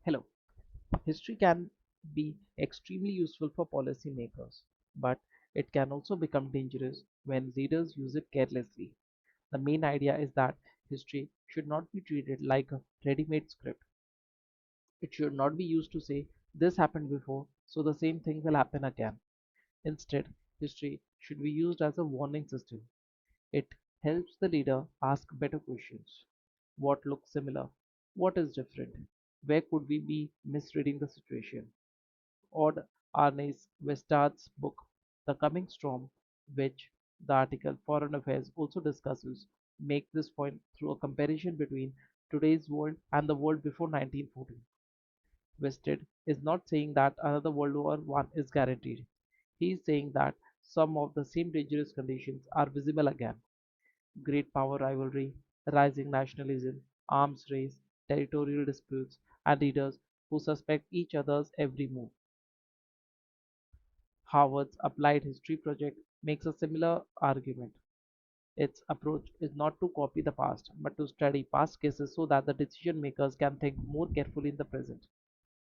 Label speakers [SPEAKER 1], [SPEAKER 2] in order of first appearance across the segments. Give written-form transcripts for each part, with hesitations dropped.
[SPEAKER 1] Hello. History can be extremely useful for policymakers, but it can also become dangerous when leaders use it carelessly. The main idea is that history should not be treated like a ready made script. It should not be used to say, this happened before, so the same thing will happen again. Instead, history should be used as a warning system. It helps the leader ask better questions. What looks similar? What is different? Where could we be misreading the situation? Odd Arne's Westard's book, The Coming Storm, which the article Foreign Affairs also discusses, make this point through a comparison between today's world and the world before 1914. Wested is not saying that another World War One is guaranteed. He is saying that some of the same dangerous conditions are visible again. Great power rivalry, rising nationalism, arms race, territorial disputes, and leaders who suspect each other's every move. Harvard's Applied History project makes a similar argument. Its approach is not to copy the past, but to study past cases so that the decision makers can think more carefully in the present.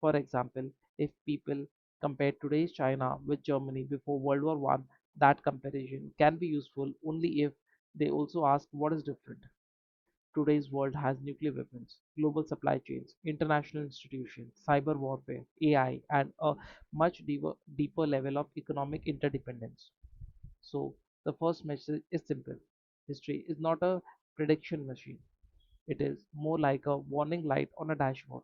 [SPEAKER 1] For example, if people compare today's China with Germany before World War One, that comparison can be useful only if they also ask what is different. Today's world has nuclear weapons, global supply chains, international institutions, cyber warfare, AI, and a much deeper level of economic interdependence. So, the first message is simple. History is not a prediction machine. It is more like a warning light on a dashboard.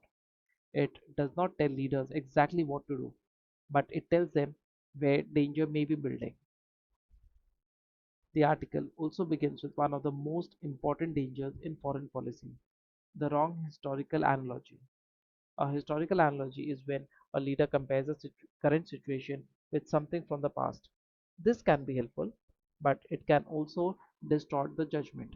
[SPEAKER 1] It does not tell leaders exactly what to do, but it tells them where danger may be building. The article also begins with one of the most important dangers in foreign policy, the wrong historical analogy. A historical analogy is when a leader compares a current situation with something from the past. This can be helpful, but it can also distort the judgment.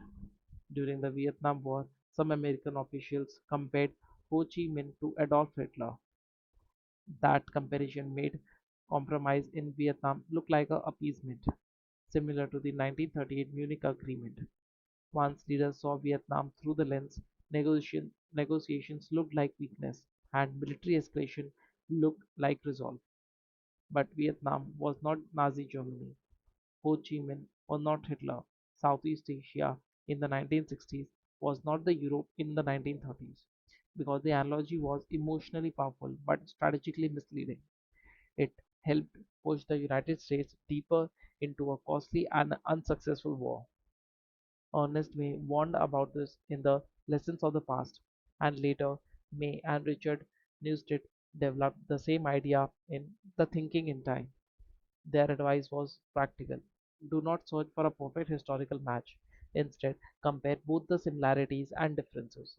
[SPEAKER 1] During the Vietnam War, some American officials compared Ho Chi Minh to Adolf Hitler. That comparison made compromise in Vietnam look like a appeasement, similar to the 1938 Munich Agreement. Once leaders saw Vietnam through the lens, negotiations looked like weakness, and military escalation looked like resolve. But Vietnam was not Nazi Germany. Ho Chi Minh was not Hitler. Southeast Asia in the 1960s was not the Europe in the 1930s, because the analogy was emotionally powerful but strategically misleading. It helped push the United States deeper into a costly and unsuccessful war. Ernest May warned about this in the Lessons of the Past, and later May and Richard Newstead developed the same idea in The Thinking in Time. Their advice was practical. Do not search for a perfect historical match. Instead, compare both the similarities and differences.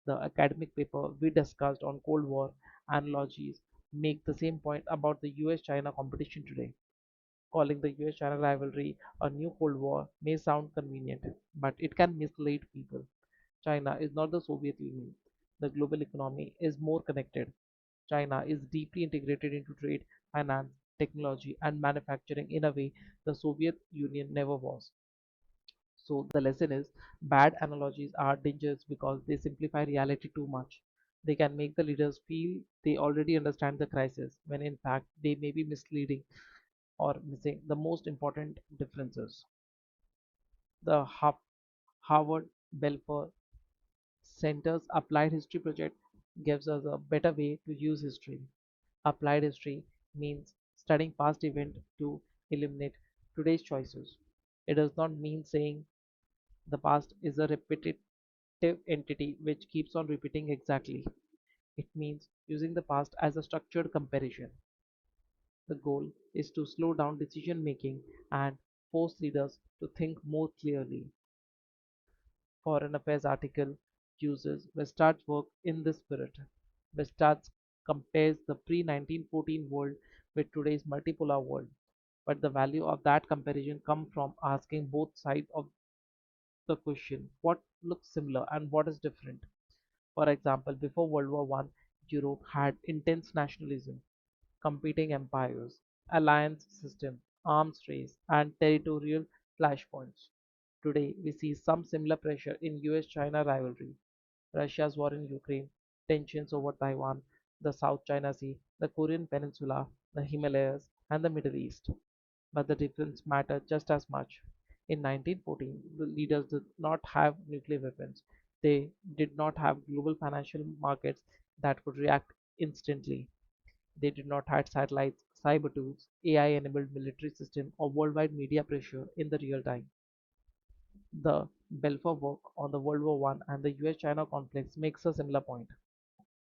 [SPEAKER 1] The academic paper we discussed on Cold War analogies make the same point about the US-China competition today. Calling the US-China rivalry a new Cold War may sound convenient, but it can mislead people. China is not the Soviet Union. The global economy is more connected. China is deeply integrated into trade, finance, technology, and manufacturing in a way the Soviet Union never was. So the lesson is bad analogies are dangerous because they simplify reality too much. They can make the leaders feel they already understand the crisis, when in fact they may be misleading or missing the most important differences. The Harvard Belfer Center's Applied History project gives us a better way to use history. Applied history means studying past events to eliminate today's choices. It does not mean saying the past is a repetitive entity which keeps on repeating exactly. It means using the past as a structured comparison. The goal is to slow down decision making and force leaders to think more clearly. Foreign Affairs article uses Westard's work in this spirit. Westard compares the pre-1914 world with today's multipolar world, but the value of that comparison comes from asking both sides of the question what looks similar and what is different. For example, before World War One, Europe had intense nationalism, competing empires, alliance system, arms race, and territorial flashpoints. Today, we see some similar pressure in US-China rivalry, Russia's war in Ukraine, tensions over Taiwan, the South China Sea, the Korean Peninsula, the Himalayas, and the Middle East. But the difference mattered just as much. In 1914, the leaders did not have nuclear weapons. They did not have global financial markets that could react instantly. They did not have satellites, cyber tools, AI-enabled military system, or worldwide media pressure in the real time. The Balfour work on the World War One and the US-China conflicts makes a similar point.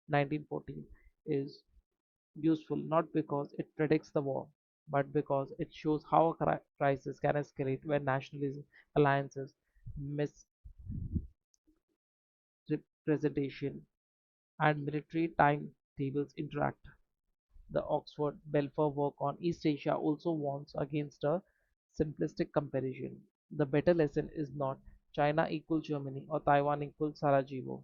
[SPEAKER 1] 1914 is useful not because it predicts the war, but because it shows how a crisis can escalate when nationalism, alliances, misrepresentation, and military timetables interact. The Oxford Balfour work on East Asia also warns against a simplistic comparison. The better lesson is not China equals Germany or Taiwan equals Sarajevo.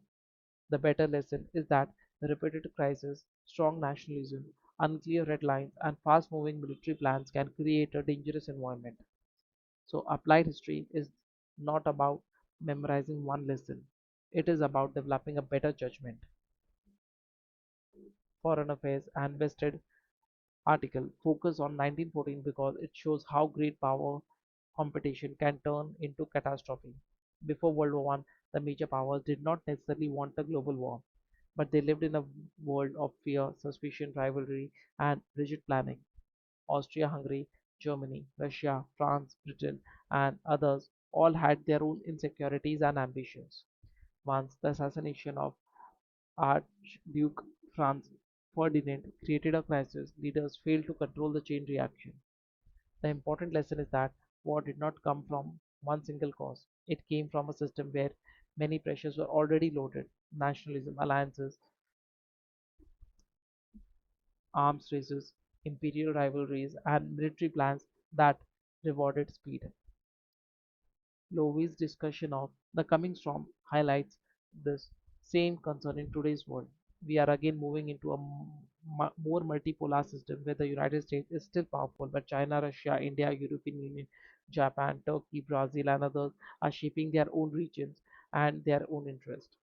[SPEAKER 1] The better lesson is that repeated crises, strong nationalism, unclear red lines, and fast moving military plans can create a dangerous environment. So, applied history is not about memorizing one lesson, it is about developing a better judgment. Foreign Affairs and Vested article focus on 1914 because it shows how great power competition can turn into catastrophe. Before World War One, the major powers did not necessarily want a global war, but they lived in a world of fear, suspicion, rivalry, and rigid planning. Austria-Hungary, Germany, Russia, France, Britain, and others all had their own insecurities and ambitions. Once the assassination of Archduke Franz Ferdinand created a crisis, leaders failed to control the chain reaction. The important lesson is that war did not come from one single cause. It came from a system where many pressures were already loaded: nationalism, alliances, arms races, imperial rivalries, and military plans that rewarded speed. Loewy's discussion of the coming storm highlights this same concern in today's world. We are again moving into a more multipolar system where the United States is still powerful, but China, Russia, India, European Union, Japan, Turkey, Brazil, and others are shaping their own regions and their own interests.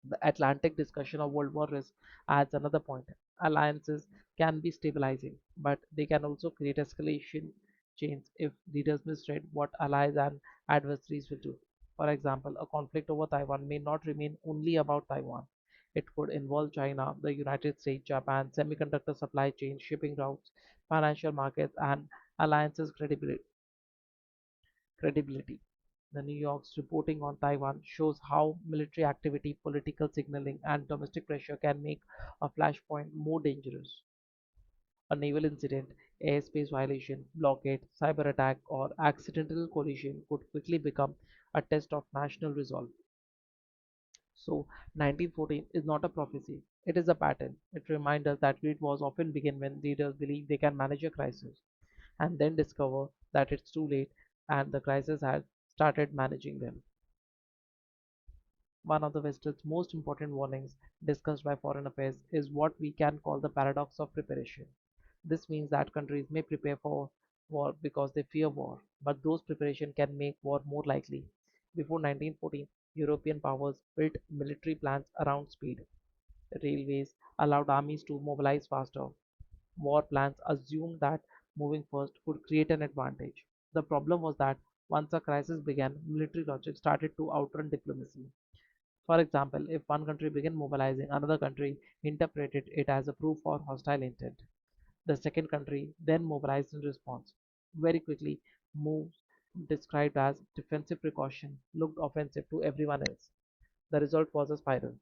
[SPEAKER 1] The Atlantic discussion of World War risk adds another point. Alliances can be stabilizing, but they can also create escalation chains if leaders misread what allies and adversaries will do. For example, a conflict over Taiwan may not remain only about Taiwan. It could involve China, the United States, Japan, semiconductor supply chains, shipping routes, financial markets, and alliances credibility. The New York's reporting on Taiwan shows how military activity, political signaling, and domestic pressure can make a flashpoint more dangerous. A naval incident, airspace violation, blockade, cyber attack, or accidental collision could quickly become a test of national resolve. So, 1914 is not a prophecy, it is a pattern. It reminds us that great wars often begin when leaders believe they can manage a crisis and then discover that it's too late and the crisis has started managing them. One of the West's most important warnings discussed by Foreign Affairs is what we can call the paradox of preparation. This means that countries may prepare for war because they fear war, but those preparations can make war more likely. Before 1914, European powers built military plans around speed. Railways allowed armies to mobilize faster. War plans assumed that moving first could create an advantage. The problem was that once a crisis began, military logic started to outrun diplomacy. For example, if one country began mobilizing, another country interpreted it as a proof for hostile intent. The second country then mobilized in response. Very quickly, moves described as defensive precaution looked offensive to everyone else. The result was a spiral.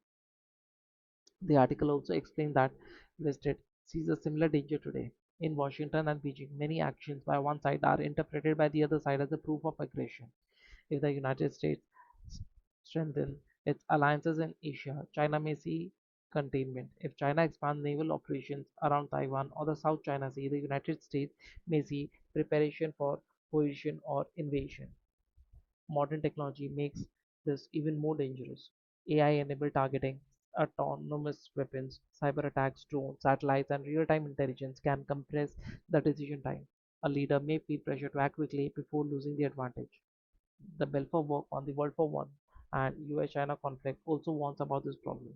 [SPEAKER 1] The article also explained that Wested sees a similar danger today. In Washington and Beijing, many actions by one side are interpreted by the other side as a proof of aggression. If the United States strengthens its alliances in Asia, China may see containment. If China expands naval operations around Taiwan or the South China Sea, the United States may see preparation for coercion or invasion. Modern technology makes this even more dangerous. AI-enabled targeting, autonomous weapons, cyber attacks, drones, satellites, and real-time intelligence can compress the decision time. A leader may feel pressure to act quickly before losing the advantage. The Balfour work on the World War One and US-China conflict also warns about this problem.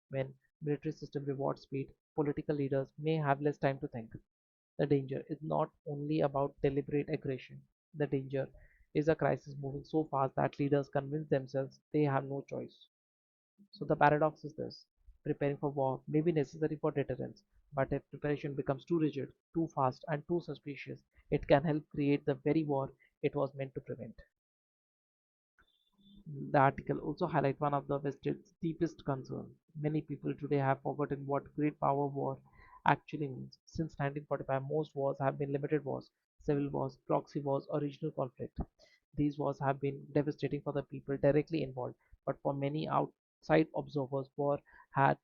[SPEAKER 1] When military system rewards speed, political leaders may have less time to think. The danger is not only about deliberate aggression. The danger is a crisis moving so fast that leaders convince themselves they have no choice. So the paradox is this: preparing for war may be necessary for deterrence, but if preparation becomes too rigid, too fast, and too suspicious, it can help create the very war it was meant to prevent. The article also highlights one of the West's deepest concerns. Many people today have forgotten what great power war actually means. Since 1945, most wars have been limited wars, civil wars, proxy wars, or regional conflict. These wars have been devastating for the people directly involved, but for many outside observers, war had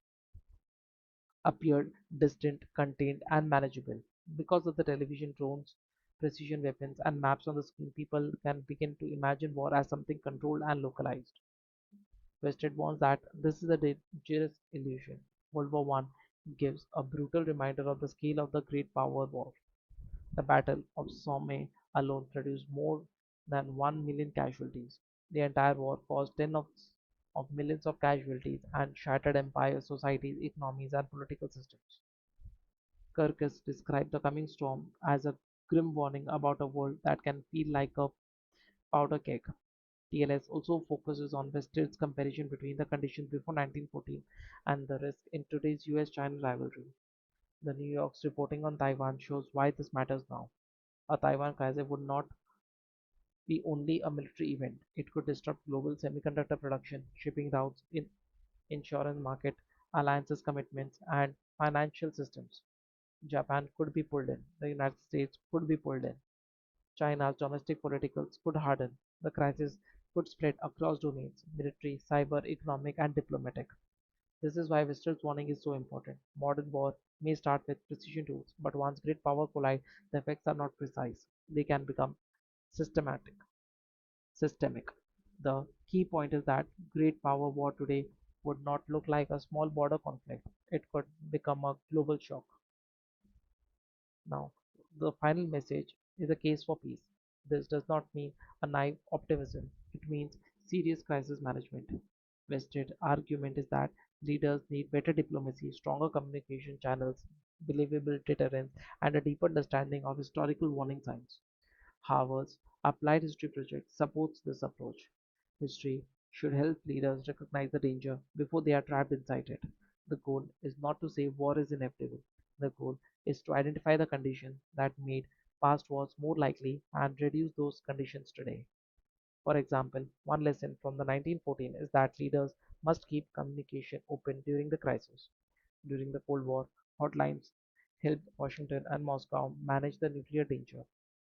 [SPEAKER 1] appeared distant, contained, and manageable. Because of the television, drones, precision weapons, and maps on the screen, people can begin to imagine war as something controlled and localized. Wested warns that this is a dangerous illusion. World War One gives a brutal reminder of the scale of the Great Power War. The Battle of Somme alone produced more than 1 million casualties. The entire war caused tens of millions of casualties and shattered empires, societies, economies, and political systems. Kirkus described the coming storm as a grim warning about a world that can feel like a powder keg. TLS also focuses on Western's comparison between the conditions before 1914 and the risk in today's US-China rivalry. The New York's reporting on Taiwan shows why this matters now. A Taiwan crisis would not be only a military event. It could disrupt global semiconductor production, shipping routes, insurance market, alliances commitments, and financial systems. Japan could be pulled in. The United States could be pulled in. China's domestic politicals could harden. The crisis could spread across domains: military, cyber, economic, and diplomatic. This is why Whistler's warning is so important. Modern war may start with precision tools, but once great power collide, the effects are not precise. They can become systematic, systemic. The key point is that great power war today would not look like a small border conflict. It could become a global shock. Now, the final message is a case for peace. This does not mean a naive optimism, it means serious crisis management. Vested argument is that leaders need better diplomacy, stronger communication channels, believable deterrence, and a deep understanding of historical warning signs. Harvard's Applied History project supports this approach. History should help leaders recognize the danger before they are trapped inside it. The goal is not to say war is inevitable. The goal is to identify the conditions that made past wars more likely and reduce those conditions today. For example, one lesson from the 1914 is that leaders must keep communication open during the crisis. During the Cold War, hotlines helped Washington and Moscow manage the nuclear danger.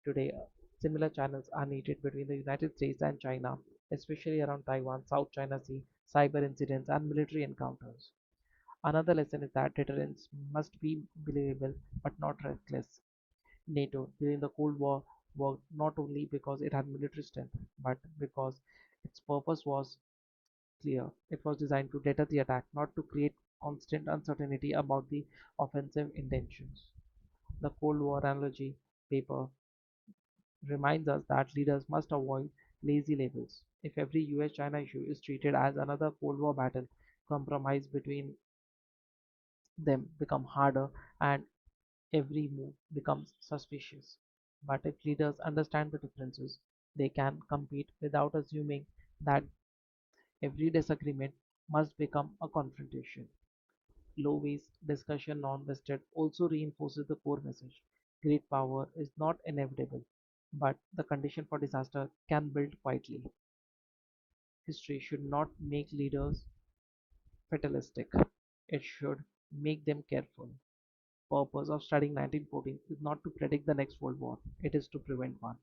[SPEAKER 1] Today, similar channels are needed between the United States and China, especially around Taiwan, South China Sea, cyber incidents, and military encounters. Another lesson is that deterrence must be believable but not reckless. NATO during the Cold War worked not only because it had military strength, but because its purpose was clear. It was designed to deter the attack, not to create constant uncertainty about the offensive intentions. The Cold War analogy paper reminds us that leaders must avoid lazy labels. If every US-China issue is treated as another Cold War battle, compromise between them become harder and every move becomes suspicious. But if leaders understand the differences, they can compete without assuming that every disagreement must become a confrontation. Loewy's discussion on Vested also reinforces the core message. Great power is not inevitable, but the condition for disaster can build quietly. History should not make leaders fatalistic. It should make them careful. Purpose of studying 1914 is not to predict the next world war, it is to prevent one.